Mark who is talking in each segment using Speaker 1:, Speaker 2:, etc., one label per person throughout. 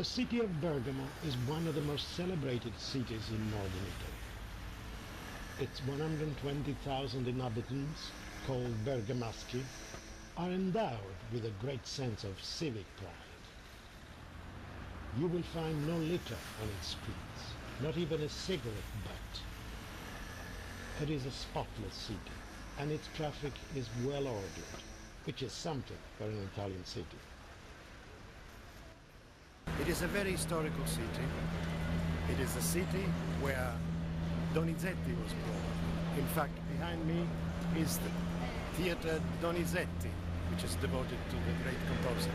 Speaker 1: The city of Bergamo is one of the most celebrated cities in northern Italy. Its 120,000 inhabitants, called Bergamaschi, are endowed with a great sense of civic pride. You will find no litter on its streets, not even a cigarette butt. It is a spotless city, and its traffic is well ordered, which is something for an Italian city.
Speaker 2: It is a very historical city. It is a city where Donizetti was born. In fact, behind me is the Theatre Donizetti, which is devoted to the great composer.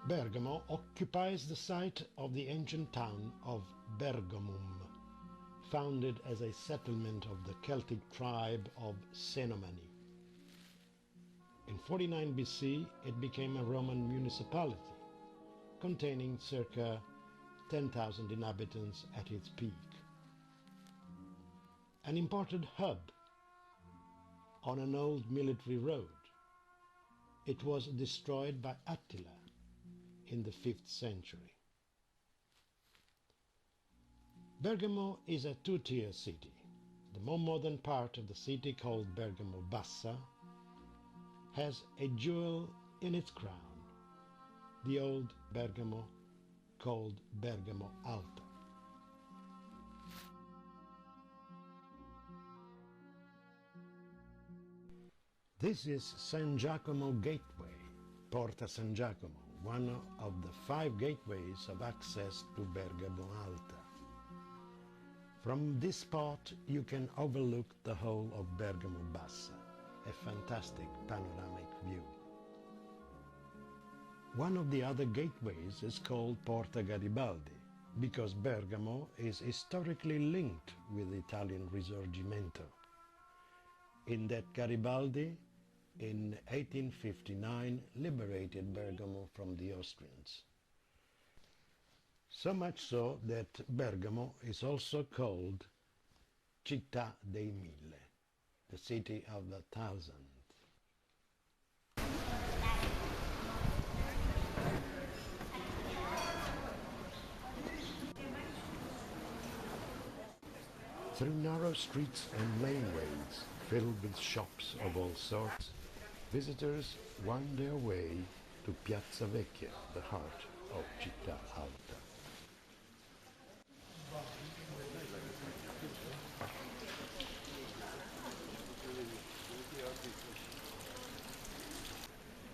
Speaker 1: Bergamo occupies the site of the ancient town of Bergamum, founded as a settlement of the Celtic tribe of Cenomani. In 49 BC, it became a Roman municipality, containing circa 10,000 inhabitants at its peak. An important hub on an old military road, it was destroyed by Attila in the 5th century. Bergamo is a two-tier city. The more modern part of the city, called Bergamo Bassa, has a jewel in its crown, the old Bergamo, called Brgamo Alta. This is San Giacomo Gateway, Porta San Giacomo, one of the 5 gateways of access to Brgamo Alta. From this spot you can overlook the whole of Bergamo Bassa, a fantastic panoramic view. One of the other gateways is called Porta Garibaldi, because Bergamo is historically linked with the Italian Risorgimento. In that Garibaldi, in 1859, liberated Bergamo from the Austrians. So much so that Bergamo is also called Città dei Mille, the city of the 1,000. Through narrow streets and laneways filled with shops of all sorts, visitors wind their way to Piazza Vecchia, the heart of Città Alta.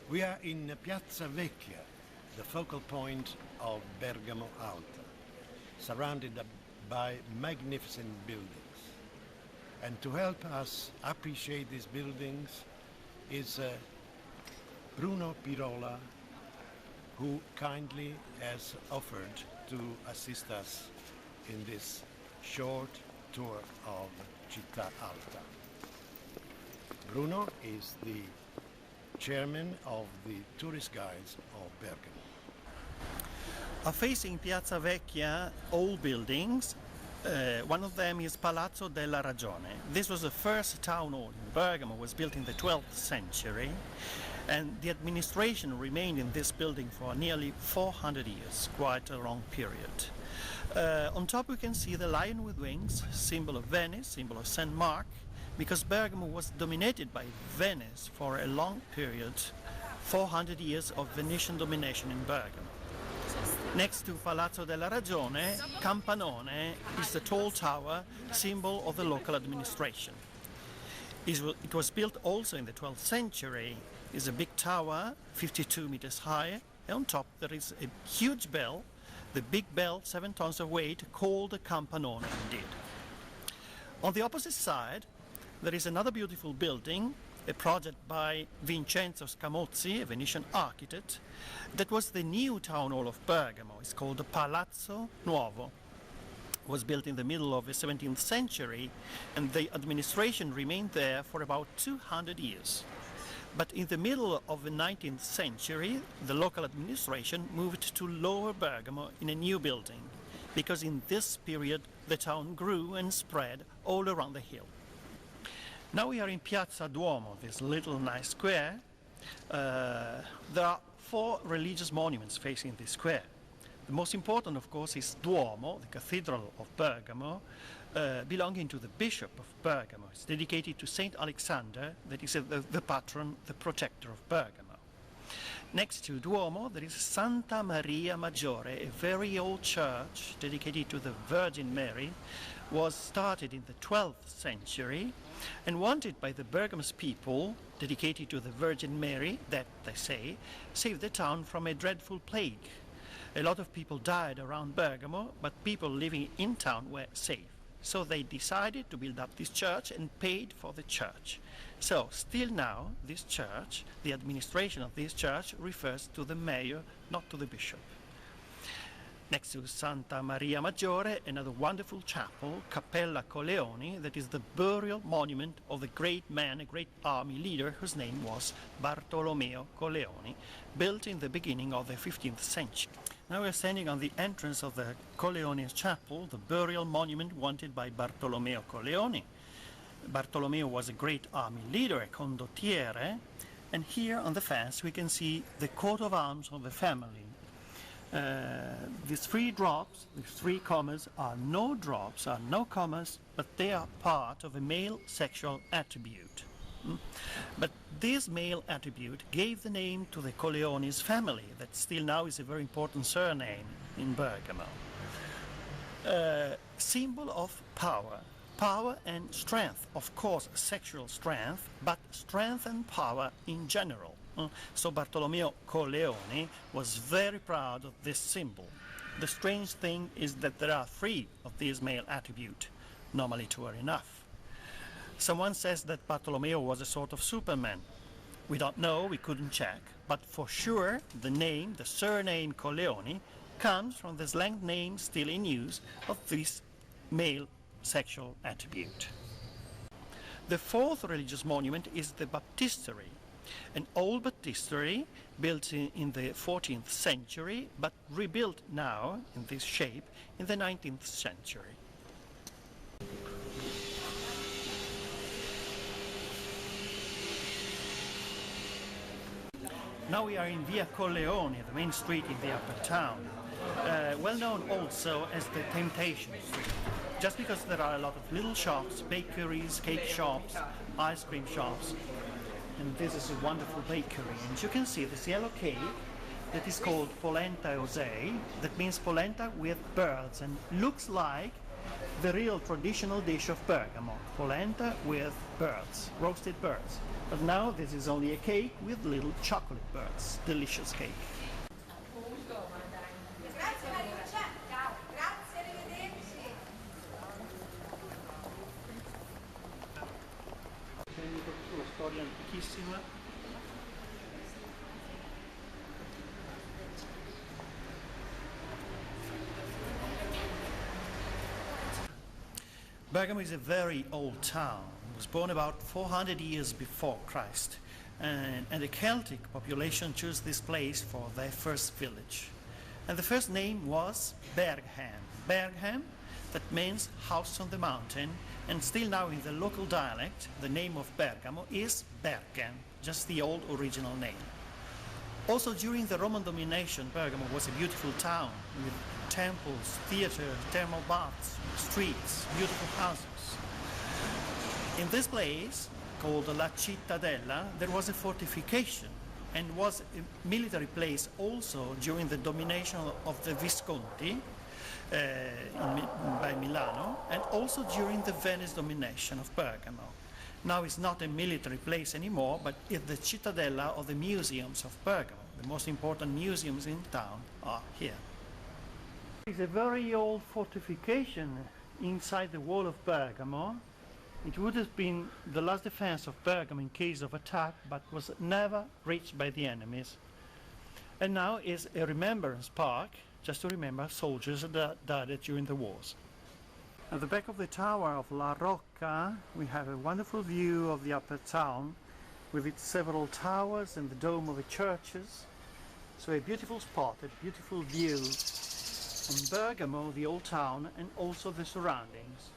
Speaker 2: We are in Piazza Vecchia, the focal point of Bergamo Alta, surrounded by magnificent buildings. And to help us appreciate these buildings is Bruno Pirola, who kindly has offered to assist us in this short tour of Città Alta. Bruno is the chairman of the tourist guides of Bergamo.
Speaker 3: Facing Piazza Vecchia, old buildings. One of them is Palazzo della Ragione. This was the first town hall in Bergamo, was built in the 12th century, and the administration remained in this building for nearly 400 years, quite a long period. On top we can see the lion with wings, symbol of Venice, symbol of St. Mark, because Bergamo was dominated by Venice for a long period, 400 years of Venetian domination in Bergamo. Next to Palazzo della Ragione, Campanone is the tall tower, symbol of the local administration. It was built also in the 12th century. It's a big tower, 52 meters high, and on top there is a huge bell, the big bell, 7 tons of weight, called the Campanone indeed. On the opposite side, there is another beautiful building, a project by Vincenzo Scamozzi, a Venetian architect, that was the new town hall of Bergamo. It's called the Palazzo Nuovo. It was built in the middle of the 17th century, and the administration remained there for about 200 years. But in the middle of the 19th century, the local administration moved to Lower Bergamo in a new building, because in this period the town grew and spread all around the hill. Now we are in Piazza Duomo, this little nice square. There are 4 religious monuments facing this square. The most important, of course, is Duomo, the Cathedral of Bergamo, belonging to the Bishop of Bergamo. It's dedicated to Saint Alexander, that is the patron, the protector of Bergamo. Next to Duomo, there is Santa Maria Maggiore, a very old church dedicated to the Virgin Mary, was started in the 12th century and wanted by the Bergamo's people, dedicated to the Virgin Mary, that, they say, saved the town from a dreadful plague. A lot of people died around Bergamo, but people living in town were safe. So they decided to build up this church and paid for the church. So, still now, this church, the administration of this church, refers to the mayor, not to the bishop. Next to Santa Maria Maggiore, another wonderful chapel, Cappella Coleoni, that is the burial monument of the great man, a great army leader, whose name was Bartolomeo Coleoni, built in the beginning of the 15th century. Now we are standing on the entrance of the Coleoni's chapel, the burial monument wanted by Bartolomeo Coleoni. Bartolomeo was a great army leader, a condottiere, and here on the fence we can see the coat of arms of the family. These 3 drops, these 3 commas, are no drops, are no commas, but they are part of a male sexual attribute. But this male attribute gave the name to the Coleoni's family, that still now is a very important surname in Bergamo. Symbol of power. Power and strength, of course sexual strength, but strength and power in general. So Bartolomeo Coleoni was very proud of this symbol. The strange thing is that there are 3 of these male attributes. Normally 2 are enough. Someone says that Bartolomeo was a sort of Superman. We don't know, we couldn't check, but for sure the name, the surname Coleoni, comes from the slang name still in use of this male sexual attribute. The 4th religious monument is the baptistery, an old baptistery built in the 14th century, but rebuilt now in this shape in the 19th century. Now we are in Via Colleoni, the main street in the upper town, well known also as the Temptation Street, just because there are a lot of little shops, bakeries, cake shops, ice cream shops, and this is a wonderful bakery. And you can see this yellow cake that is called polenta osei, that means polenta with birds, and looks like the real traditional dish of Bergamo, polenta with birds, roasted birds. But now this is only a cake with little chocolate birds. Delicious cake. Una storia antichissima. Bergamo is a very old town. It was born about 400 years before Christ, and the Celtic population chose this place for their first village. And the first name was Bergham. Bergham, that means house on the mountain, and still now in the local dialect, the name of Bergamo is Bergen, just the old original name. Also during the Roman domination, Bergamo was a beautiful town with temples, theaters, thermal baths, streets, beautiful houses. In this place, called La Cittadella, there was a fortification and was a military place also during the domination of the Visconti by Milano, and also during the Venice domination of Bergamo. Now it's not a military place anymore, but it's the Cittadella of the museums of Bergamo. The most important museums in town are here. It's a very old fortification inside the wall of Bergamo. It would have been the last defense of Bergamo in case of attack, but was never reached by the enemies. And now is a remembrance park, just to remember soldiers that died during the wars. At the back of the tower of La Rocca, we have a wonderful view of the upper town, with its several towers and the dome of the churches. So a beautiful spot, a beautiful view on Bergamo, the old town, and also the surroundings.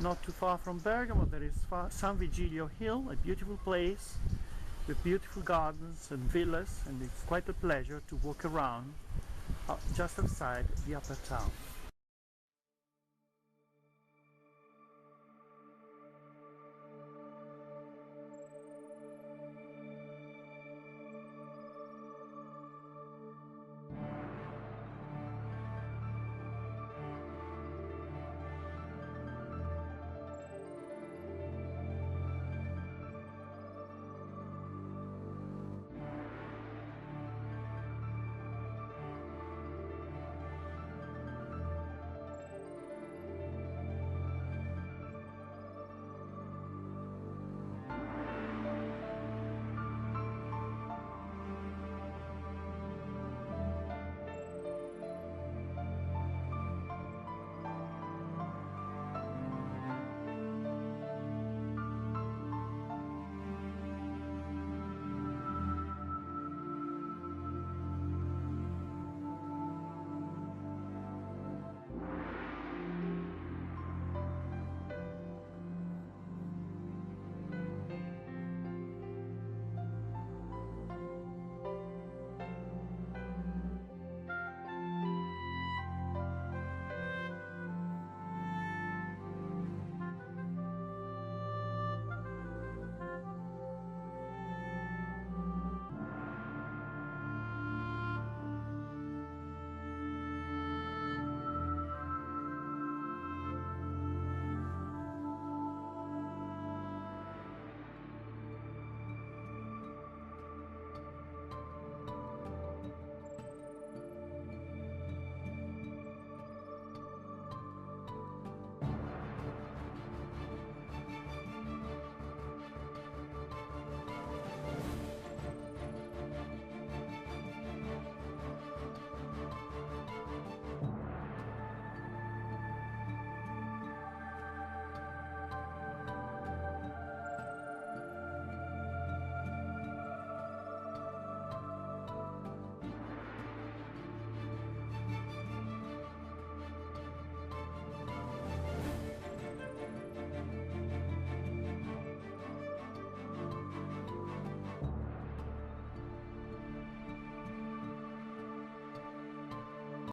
Speaker 3: Not too far from Bergamo there is San Vigilio Hill, a beautiful place with beautiful gardens and villas, and it's quite a pleasure to walk around just outside the upper town.